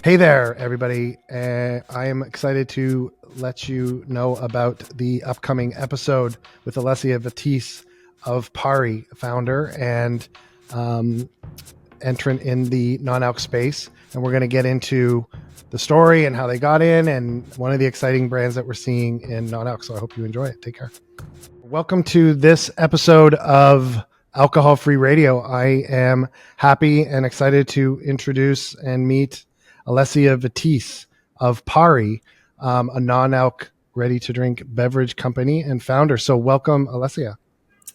Hey there, everybody. I am excited to let you know about the upcoming episode with Alessia Vettese of Pari, founder and um, entrant in the non-alc space. And we're going to get into the story and how they got in and one of the exciting brands that we're seeing in non-alc. So I hope you enjoy it. Take care. Welcome to this episode of Alcohol Free Radio. I am happy and excited to introduce and meet Alessia Vettese of Pari, a non-alc ready-to-drink beverage company and founder. So welcome, Alessia.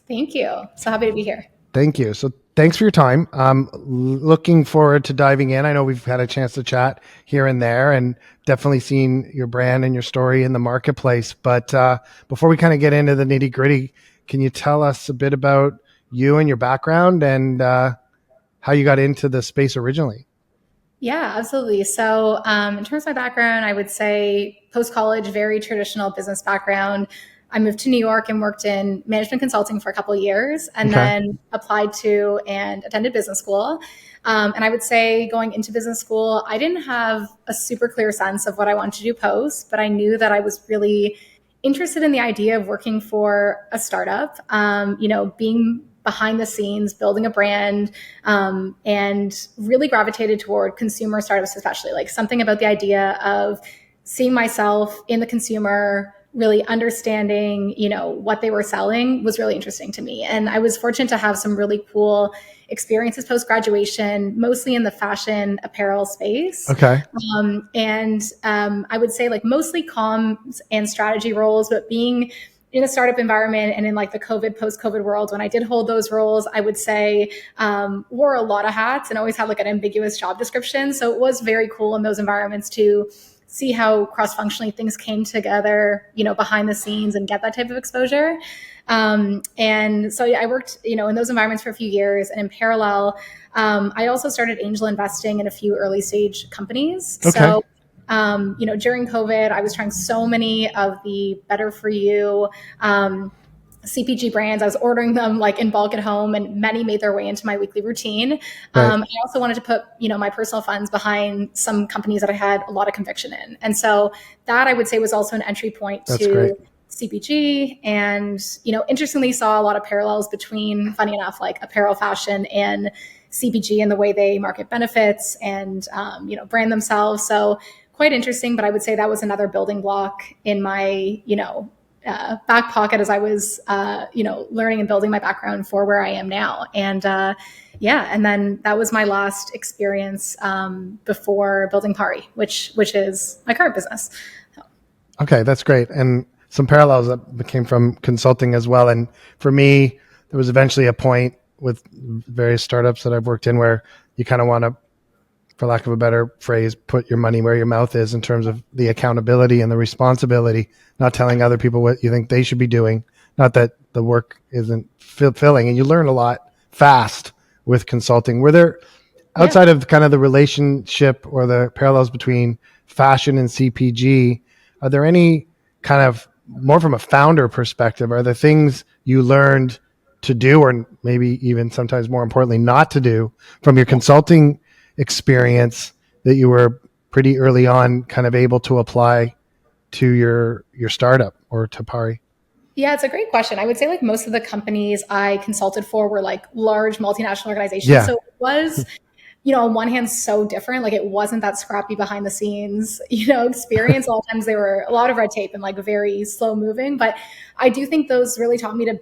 Thank you. So happy to be here. Thank you. So thanks for your time. I'm looking forward to diving in. I know we've had a chance to chat here and there and definitely seen your brand and your story in the marketplace. But before we kind of get into the nitty gritty, can you tell us a bit about you and your background and how you got into the space originally? Yeah, absolutely. So in terms of my background, I would say post-college, very traditional business background. I moved to New York and worked in management consulting for a couple of years and then applied to and attended business school. And I would say going into business school, I didn't have a super clear sense of what I wanted to do post, but I knew that I was really interested in the idea of working for a startup, being behind the scenes, building a brand, and really gravitated toward consumer startups, especially like something about the idea of seeing myself in the consumer, really understanding, what they were selling was really interesting to me. And I was fortunate to have some really cool experiences post-graduation, mostly in the fashion apparel space. Okay. I would say like mostly comms and strategy roles, but being in a startup environment and in like the post-COVID world, when I did hold those roles, I would say wore a lot of hats and always had like an ambiguous job description. So it was very cool in those environments to see how cross-functionally things came together, behind the scenes and get that type of exposure. And so I worked, in those environments for a few years. And in parallel, I also started angel investing in a few early stage companies. Okay. So during COVID, I was trying so many of the better for you CPG brands. I was ordering them like in bulk at home, and many made their way into my weekly routine. Right. I also wanted to put, my personal funds behind some companies that I had a lot of conviction in. And so that I would say was also an entry point That's to great. CPG. And, interestingly saw a lot of parallels between, funny enough, like apparel fashion and CPG and the way they market benefits and, brand themselves. So quite interesting, but I would say that was another building block in my, back pocket as I was, learning and building my background for where I am now. And and then that was my last experience before building Pari, which is my current business. So. Okay, that's great. And some parallels that came from consulting as well. And for me, there was eventually a point with various startups that I've worked in where you kind of want to, for lack of a better phrase, put your money where your mouth is in terms of the accountability and the responsibility, not telling other people what you think they should be doing. Not that the work isn't fulfilling, and you learn a lot fast with consulting. Were there, outside of kind of the relationship or the parallels between fashion and CPG, are there any kind of more from a founder perspective, are there things you learned to do, or maybe even sometimes more importantly, not to do from your consulting experience that you were pretty early on kind of able to apply to your startup or to Pari? Yeah, it's a great question. I would say like most of the companies I consulted for were like large multinational organizations. Yeah. So it was, on one hand, so different. Like it wasn't that scrappy behind the scenes, experience. A lot of times there were a lot of red tape and like very slow moving. But I do think those really taught me to,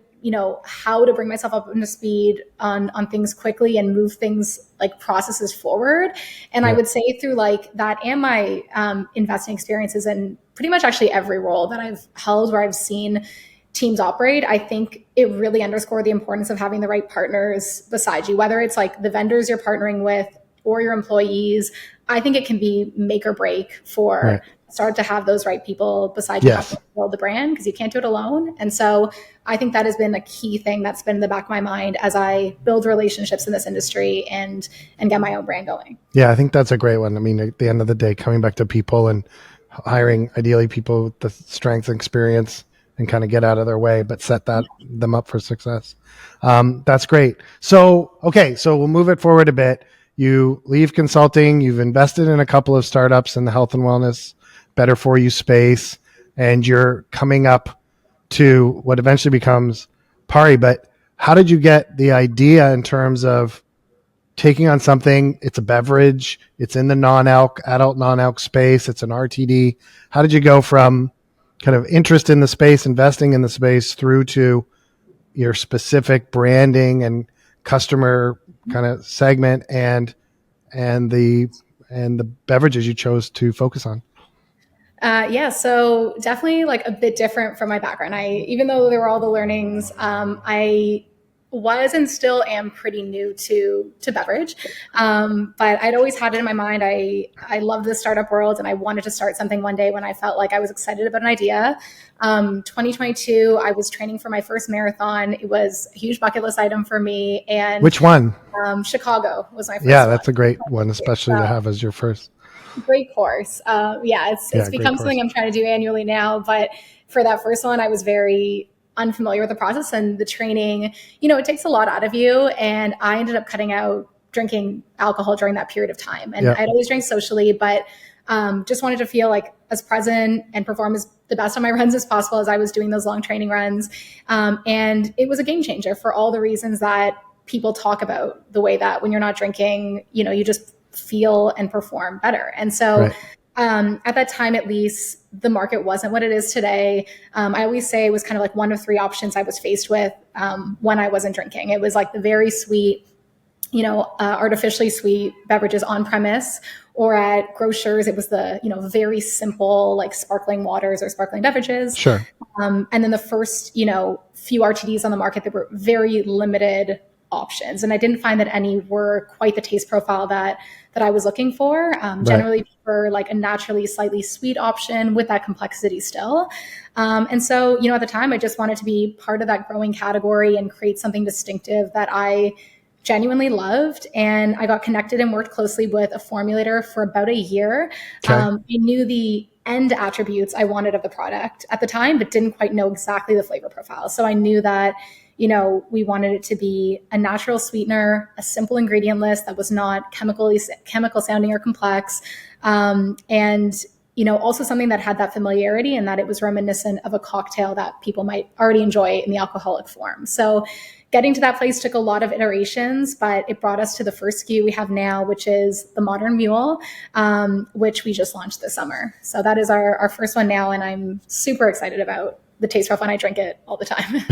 how to bring myself up into speed on things quickly and move things like processes forward. And I would say through like that and my investing experiences and pretty much actually every role that I've held where I've seen teams operate, I think it really underscored the importance of having the right partners beside you, whether it's like the vendors you're partnering with or your employees. I think it can be make or break for start to have those right people beside you helping build the brand, because you can't do it alone. And so I think that has been a key thing that's been in the back of my mind as I build relationships in this industry and get my own brand going. Yeah, I think that's a great one. I mean, at the end of the day, coming back to people and hiring ideally people with the strength and experience and kind of get out of their way, but set them up for success. That's great. So, okay, so we'll move it forward a bit. you leave consulting, you've invested in a couple of startups in the health and wellness, better for you space, and you're coming up to what eventually becomes Pari. But how did you get the idea in terms of taking on something? It's a beverage, it's in the adult non-alc space, it's an RTD. How did you go from kind of interest in the space, investing in the space, through to your specific branding and customer kind of segment and the beverages you chose to focus on? Yeah, so definitely like a bit different from my background. Even though there were all the learnings, I was and still am pretty new to beverage, but I'd always had it in my mind. I love the startup world, and I wanted to start something one day when I felt like I was excited about an idea. 2022, I was training for my first marathon. It was a huge bucket list item for me, and Which one? Chicago was my first Yeah, one. that's a great one, especially to have as your first. Great course. Yeah, it's Great become course. something I'm trying to do annually now. But for that first one, I was very unfamiliar with the process and the training. It takes a lot out of you. And I ended up cutting out drinking alcohol during that period of time. And I'd always drank socially, but just wanted to feel like as present and perform as the best on my runs as possible as I was doing those long training runs. And it was a game changer for all the reasons that people talk about, the way that when you're not drinking, you just feel and perform better. And so at that time, at least, the market wasn't what it is today. I always say it was kind of like one of three options I was faced with when I wasn't drinking. It was like the very sweet, artificially sweet beverages on premise, or at grocers, it was the, very simple, like sparkling waters or sparkling beverages. Sure. And then the first, few RTDs on the market, there were very limited options. And I didn't find that any were quite the taste profile that I was looking for. Generally for like a naturally slightly sweet option with that complexity still. And so, at the time, I just wanted to be part of that growing category and create something distinctive that I genuinely loved. And I got connected and worked closely with a formulator for about a year. Okay. I knew the end attributes I wanted of the product at the time, but didn't quite know exactly the flavor profile. So I knew that, we wanted it to be a natural sweetener, a simple ingredient list that was not chemical sounding or complex. And also something that had that familiarity and that it was reminiscent of a cocktail that people might already enjoy in the alcoholic form. So getting to that place took a lot of iterations, but it brought us to the first SKU we have now, which is the Modern Mule, which we just launched this summer. So that is our first one now, and I'm super excited about the taste profile, and I drink it all the time.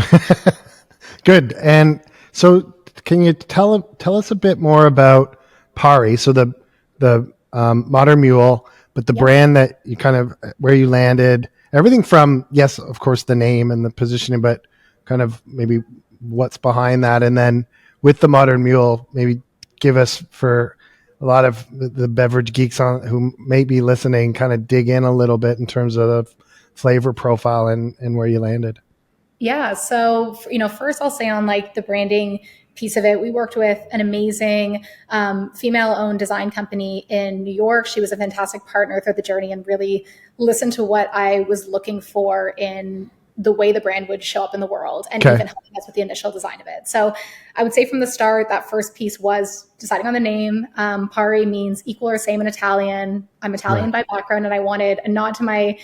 Good. And so can you tell us a bit more about Pari? So the Modern Mule, but the brand that you kind of, where you landed, everything from, yes, of course, the name and the positioning, but kind of maybe what's behind that. And then with the Modern Mule, maybe give us, for a lot of the beverage geeks who may be listening, kind of dig in a little bit in terms of the flavor profile and where you landed. Yeah. So, first I'll say on like the branding piece of it, we worked with an amazing female-owned design company in New York. She was a fantastic partner through the journey and really listened to what I was looking for in the way the brand would show up in the world, and even helping us with the initial design of it. So I would say from the start, that first piece was deciding on the name. Pari means equal or same in Italian. I'm Italian by background, and I wanted a nod to my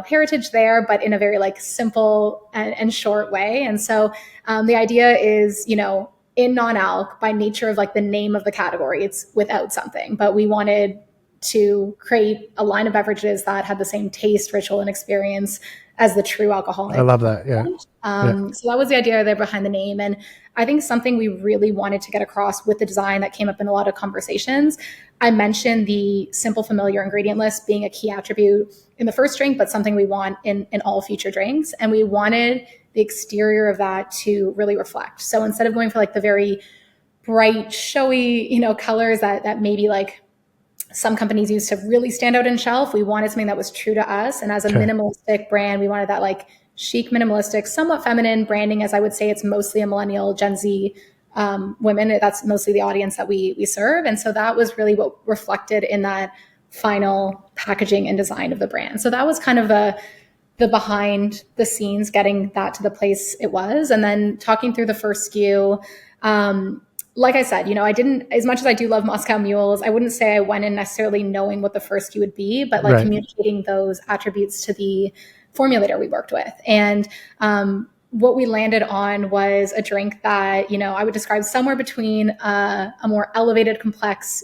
heritage there, but in a very like simple and short way. And so the idea is, in non-alc, by nature of like the name of the category, it's without something, but we wanted to create a line of beverages that had the same taste, ritual, and experience as the true alcoholic. I love that. Yeah. So that was the idea there behind the name. And I think something we really wanted to get across with the design that came up in a lot of conversations, I mentioned the simple, familiar ingredient list being a key attribute in the first drink, but something we want in all future drinks. And we wanted the exterior of that to really reflect. So instead of going for like the very bright, showy, colors that maybe like some companies use to really stand out in shelf, we wanted something that was true to us. And as a minimalistic brand, we wanted that like chic, minimalistic, somewhat feminine branding, as I would say. It's mostly a millennial, Gen Z women. That's mostly the audience that we serve. And so that was really what reflected in that final packaging and design of the brand. So that was kind of the behind the scenes, getting that to the place it was. And then talking through the first SKU, like I said, I didn't, as much as I do love Moscow mules, I wouldn't say I went in necessarily knowing what the first SKU would be, but like Right. communicating those attributes to the formulator we worked with. And what we landed on was a drink that, I would describe somewhere between a more elevated, complex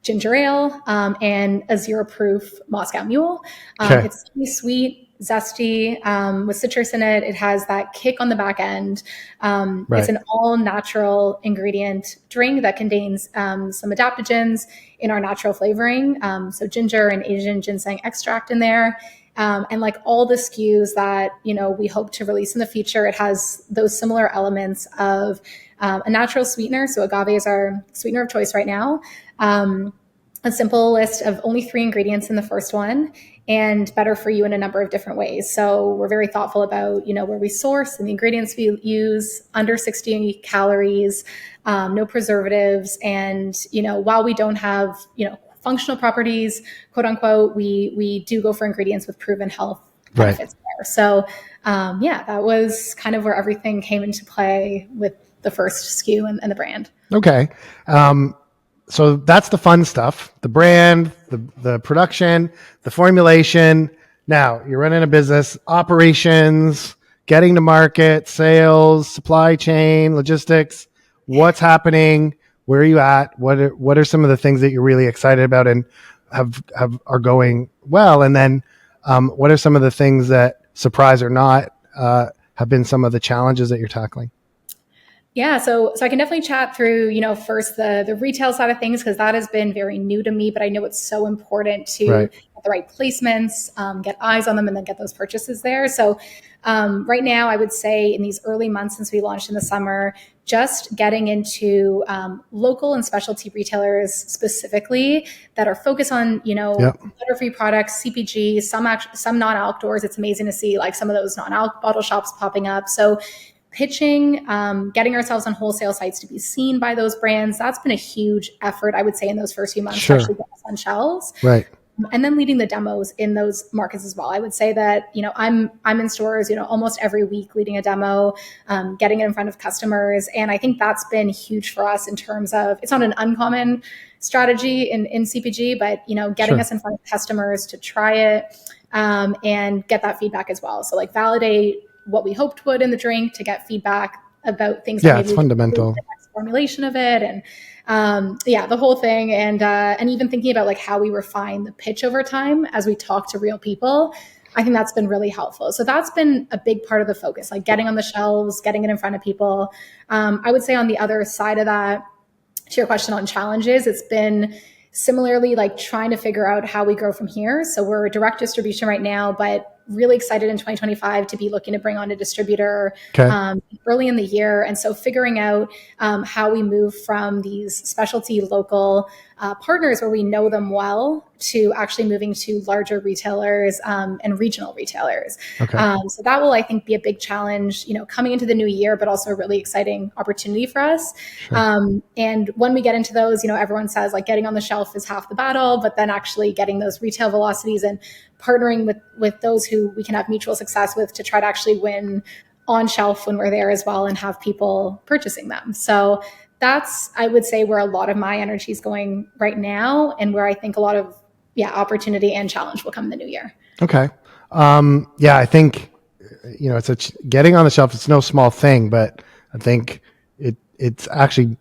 ginger ale and a zero proof Moscow mule. Okay. It's sweet, zesty, with citrus in it. It has that kick on the back end. Right. It's an all natural ingredient drink that contains some adaptogens in our natural flavoring. So ginger and Asian ginseng extract in there. And like all the SKUs that, we hope to release in the future, it has those similar elements of a natural sweetener. So agave is our sweetener of choice right now. A simple list of only 3 ingredients in the first one, and better for you in a number of different ways. So we're very thoughtful about, where we source and the ingredients we use, under 60 calories, no preservatives. And, while we don't have, functional properties, quote unquote, we do go for ingredients with proven health benefits there. So that was kind of where everything came into play with the first SKU and the brand. Okay. So that's the fun stuff, the brand, the production, the formulation. Now you're running a business, operations, getting to market, sales, supply chain, logistics. What's happening? Where are you at? What are some of the things that you're really excited about and are going well? And then what are some of the things that, surprise or not, have been some of the challenges that you're tackling? Yeah, so I can definitely chat through, first the retail side of things, because that has been very new to me, but I know it's so important to get the right placements, get eyes on them, and then get those purchases there. So right now, I would say in these early months since we launched in the summer, just getting into local and specialty retailers specifically that are focused on, butter-free products, CPG, some non-outdoors. It's amazing to see like some of those non-alc bottle shops popping up. So pitching, getting ourselves on wholesale sites to be seen by those brands. That's been a huge effort, I would say, in those first few months to actually get us on shelves. Right. And then leading the demos in those markets as well. I would say that, I'm in stores, almost every week leading a demo, getting it in front of customers. And I think that's been huge for us in terms of, it's not an uncommon strategy in CPG, but, getting us in front of customers to try it and get that feedback as well. So like validate what we hoped would in the drink, to get feedback about things. Yeah, it's fundamental. The next formulation of it, and the whole thing, and even thinking about like how we refine the pitch over time as we talk to real people. I think that's been really helpful. So that's been a big part of the focus, like getting on the shelves, getting it in front of people. I would say on the other side of that, to your question on challenges, it's been similarly like trying to figure out how we grow from here. So we're direct distribution right now, but really excited in 2025 to be looking to bring on a distributor early in the year. And so figuring out how we move from these specialty local partners where we know them well to actually moving to larger retailers and regional retailers. So that will, I think, be a big challenge, coming into the new year, but also a really exciting opportunity for us. And when we get into those, everyone says like getting on the shelf is half the battle, but then actually getting those retail velocities and partnering with those who we can have mutual success with to try to actually win on shelf when we're there as well and have people purchasing them. So that's, I would say, where a lot of my energy is going right now, and where I think a lot of opportunity and challenge will come in the new year. Okay. I think, it's getting on the shelf. It's no small thing, but I think it's actually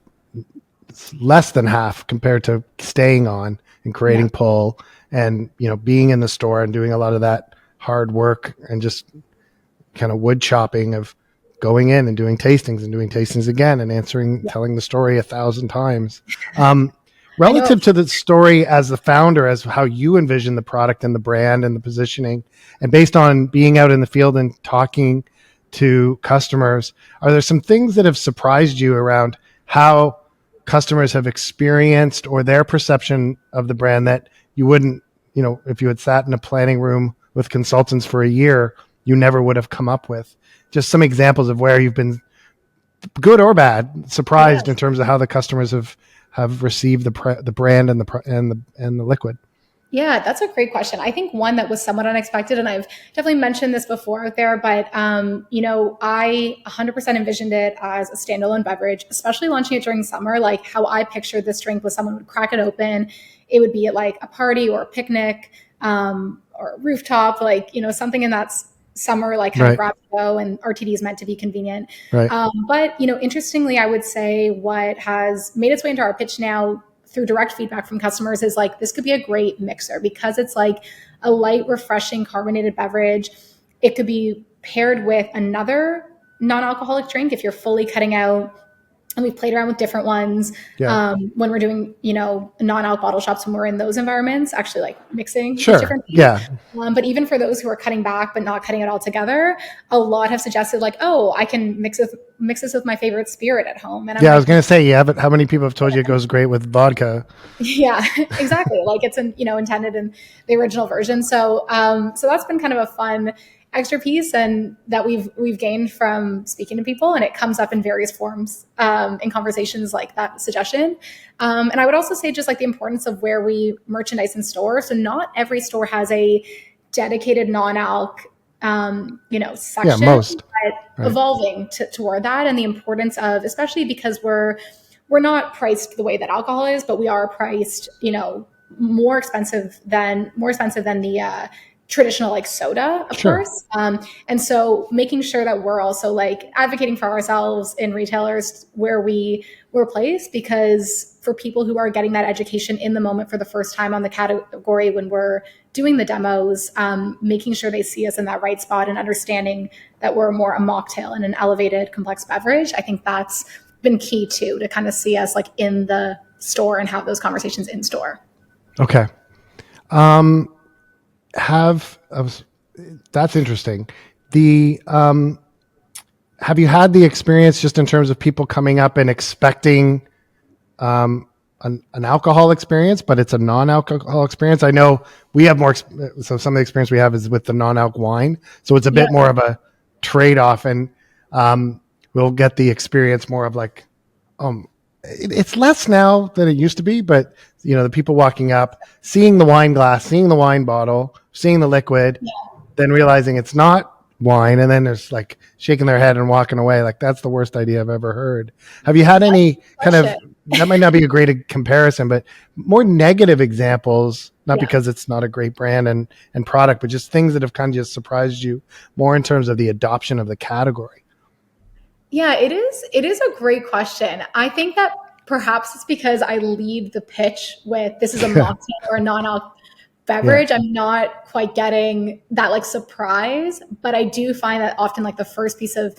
less than half compared to staying on and creating pull and, being in the store and doing a lot of that hard work and just kind of wood chopping of going in and doing tastings again and telling the story 1,000 times. Relative to the story as the founder, as how you envision the product and the brand and the positioning, and based on being out in the field and talking to customers, are there some things that have surprised you around how customers have experienced or their perception of the brand that you wouldn't, if you had sat in a planning room with consultants for a year, you never would have come up with? Just some examples of where you've been, good or bad, surprised in terms of how the customers have received the brand and the liquid. Yeah, that's a great question. I think one that was somewhat unexpected, and I've definitely mentioned this before out there, but I 100% envisioned it as a standalone beverage, especially launching it during summer. Like how I pictured this drink was someone would crack it open, it would be at like a party or a picnic, or a rooftop, like something in that summer, like kind of Right. grab and go. And RTD is meant to be convenient. Right. But interestingly, I would say what has made its way into our pitch now through direct feedback from customers is like this could be a great mixer because it's like a light, refreshing carbonated beverage. It could be paired with another non-alcoholic drink if you're fully cutting out. And we've played around with different ones Yeah. when we're doing, non-alc bottle shops when we're in those environments, actually like mixing these Sure. different things. Yeah. But even for those who are cutting back but not cutting it all together, a lot have suggested like, oh, I can mix this with my favorite spirit at home. And I'm Yeah. I like, was going to say, yeah, but how many people have told you it goes great with vodka? yeah, exactly. Like it's intended in the original version. So that's been kind of a fun extra piece and that we've gained from speaking to people, and it comes up in various forms in conversations like that suggestion. And I would also say just like the importance of where we merchandise in store. So not every store has a dedicated non-alc Yeah. section, Most. but Right. evolving toward that, and the importance of, especially because we're not priced the way that alcohol is, but we are priced, more expensive than the traditional like soda, of Sure. course. And so making sure that we're also like advocating for ourselves in retailers where we're placed, because for people who are getting that education in the moment for the first time on the category when we're doing the demos, making sure they see us in that right spot and understanding that we're more a mocktail and an elevated complex beverage. I think that's been key too, to kind of see us like in the store and have those conversations in store. Okay. Have That's interesting. The Have you had the experience just in terms of people coming up and expecting an alcohol experience, but it's a non-alcohol experience? I know we have more, so some of the experience we have is with the non-alc wine, so it's a bit Yeah. more of a trade-off, and we'll get the experience more of like, it's less now than it used to be, but the people walking up, seeing the wine glass, seeing the wine bottle, seeing the liquid, then realizing it's not wine, and then there's like shaking their head and walking away. Like that's the worst idea I've ever heard. Have you had any kind of, that might not be a great comparison, but more negative examples, not Yeah. because it's not a great brand and product, but just things that have kind of just surprised you more in terms of the adoption of the category? Yeah, it is. It is a great question. I think that perhaps it's because I lead the pitch with this is a mocktail or a non-alc beverage. I'm not quite getting that like surprise, but I do find that often like the first piece of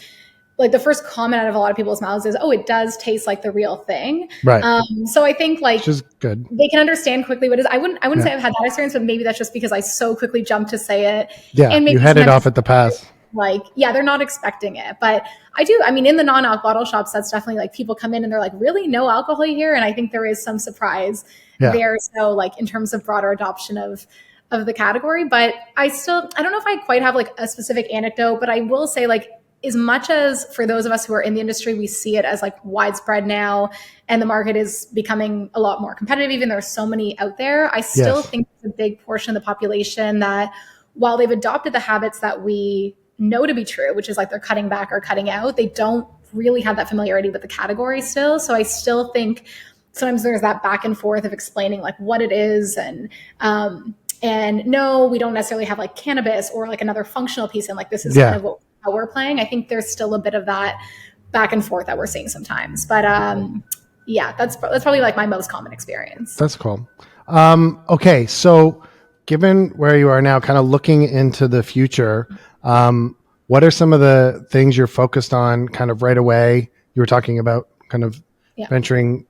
like the first comment out of a lot of people's mouths is, "Oh, it does taste like the real thing." Right. So I think like Which is good. they can understand quickly what it is. I wouldn't Yeah. say I've had that experience, but maybe that's just because I so quickly jumped to say it, Yeah. and maybe You headed sometimes off at the pass. like, yeah, they're not expecting it. But I mean, in the non-alc bottle shops, that's definitely like people come in and they're like, really, no alcohol here? And I think there is some surprise Yeah. there. So like in terms of broader adoption of the category, but I don't know if I quite have like a specific anecdote, but I will say like, as much as for those of us who are in the industry, we see it as like widespread now and the market is becoming a lot more competitive, even there are so many out there, I still think it's a big portion of the population that while they've adopted the habits that we know to be true, which is like they're cutting back or cutting out, they don't really have that familiarity with the category still. So I still think sometimes there's that back and forth of explaining like what it is, and no, we don't necessarily have like cannabis or like another functional piece, and like this is kind of how we're playing. I think there's still a bit of that back and forth that we're seeing sometimes, but yeah, that's probably like my most common experience. That's cool. Okay, so given where you are now, kind of looking into the future, what are some of the things you're focused on kind of right away? You were talking about kind of venturing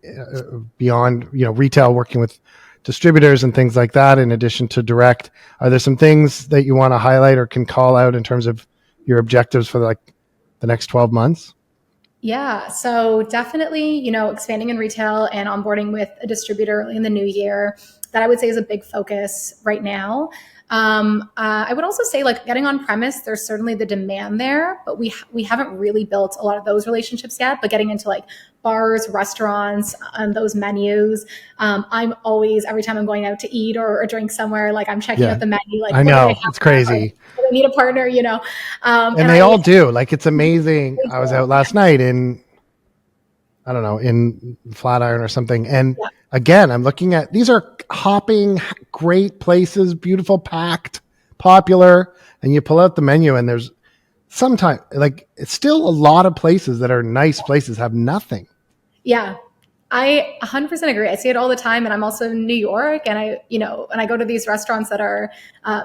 beyond, retail, working with distributors and things like that, in addition to direct. Are there some things that you want to highlight or can call out in terms of your objectives for like the next 12 months? Yeah, so definitely, expanding in retail and onboarding with a distributor early in the new year, that I would say is a big focus right now. I would also say like getting on premise, there's certainly the demand there, but we haven't really built a lot of those relationships yet. But getting into like bars, restaurants, those menus, I'm always, every time I'm going out to eat or drink somewhere, like I'm checking out the menu, like I what do they know, have it's crazy. do they need a partner, you know? And they all do. Like, it's amazing. I was out last night in, I don't know, in Flatiron or something. And again, I'm looking at, these are hopping, great places, beautiful, packed, popular. And you pull out the menu and there's sometimes, like, it's still a lot of places that are nice places have nothing. Yeah. I 100% agree. I see it all the time. And I'm also in New York, and I go to these restaurants that are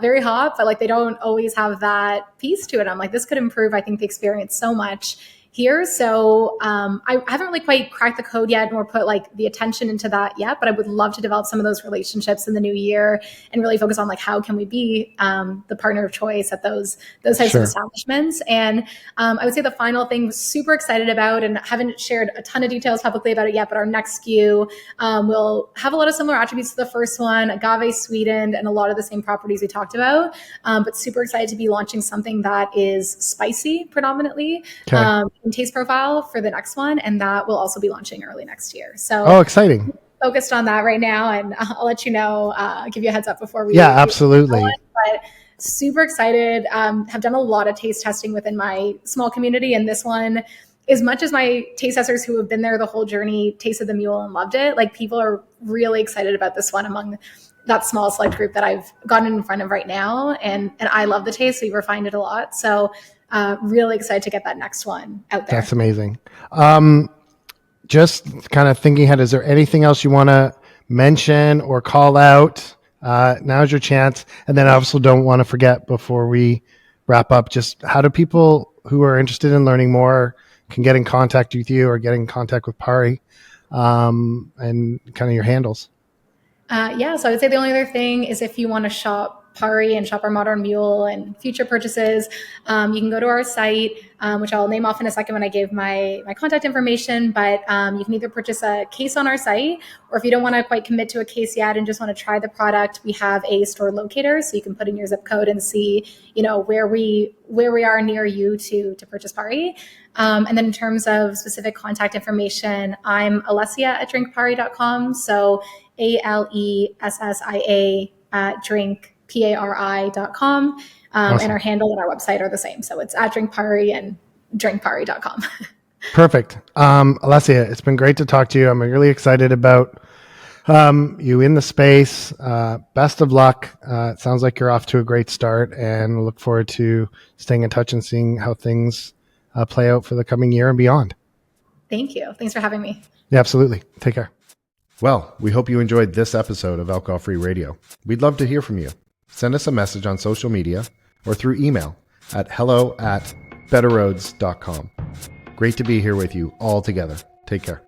very hot, but like they don't always have that piece to it. I'm like, this could improve, I think, the experience so much here. So I haven't really quite cracked the code yet, nor put like the attention into that yet, but I would love to develop some of those relationships in the new year and really focus on like, how can we be the partner of choice at those types of establishments. And I would say the final thing, super excited about, and haven't shared a ton of details publicly about it yet, but our next SKU will have a lot of similar attributes to the first one, agave-sweetened, and a lot of the same properties we talked about, but super excited to be launching something that is spicy predominantly. Taste profile for the next one, and that will also be launching early next year. So exciting. Focused on that right now, and I'll let you know, give you a heads up before we absolutely. But super excited. Have done a lot of taste testing within my small community, and this one, as much as my taste testers who have been there the whole journey tasted the mule and loved it, like people are really excited about this one among that small select group that I've gotten in front of right now, and I love the taste. We've refined it a lot, so really excited to get that next one out there. That's amazing. Just kind of thinking ahead, is there anything else you want to mention or call out? Now's your chance. And then I also don't want to forget before we wrap up, just how do people who are interested in learning more can get in contact with you or get in contact with Pari, and kind of your handles? So I would say the only other thing is if you want to shop Pari and shop our Modern Mule and future purchases, you can go to our site, which I'll name off in a second when I give my contact information. But you can either purchase a case on our site, or if you don't want to quite commit to a case yet and just want to try the product, we have a store locator, so you can put in your zip code and see, where we are near you to purchase Pari. And then in terms of specific contact information, I'm Alessia at drinkpari.com. So ALESSIA at drinkpari.com. Awesome. And our handle and our website are the same. So it's at drinkpari and drinkpari.com. Perfect. Alessia, it's been great to talk to you. I'm really excited about you in the space. Best of luck. It sounds like you're off to a great start, and we'll look forward to staying in touch and seeing how things play out for the coming year and beyond. Thank you. Thanks for having me. Yeah, absolutely. Take care. Well, we hope you enjoyed this episode of Alcohol Free Radio. We'd love to hear from you. Send us a message on social media or through email at hello@betterroads.com. Great to be here with you all together. Take care.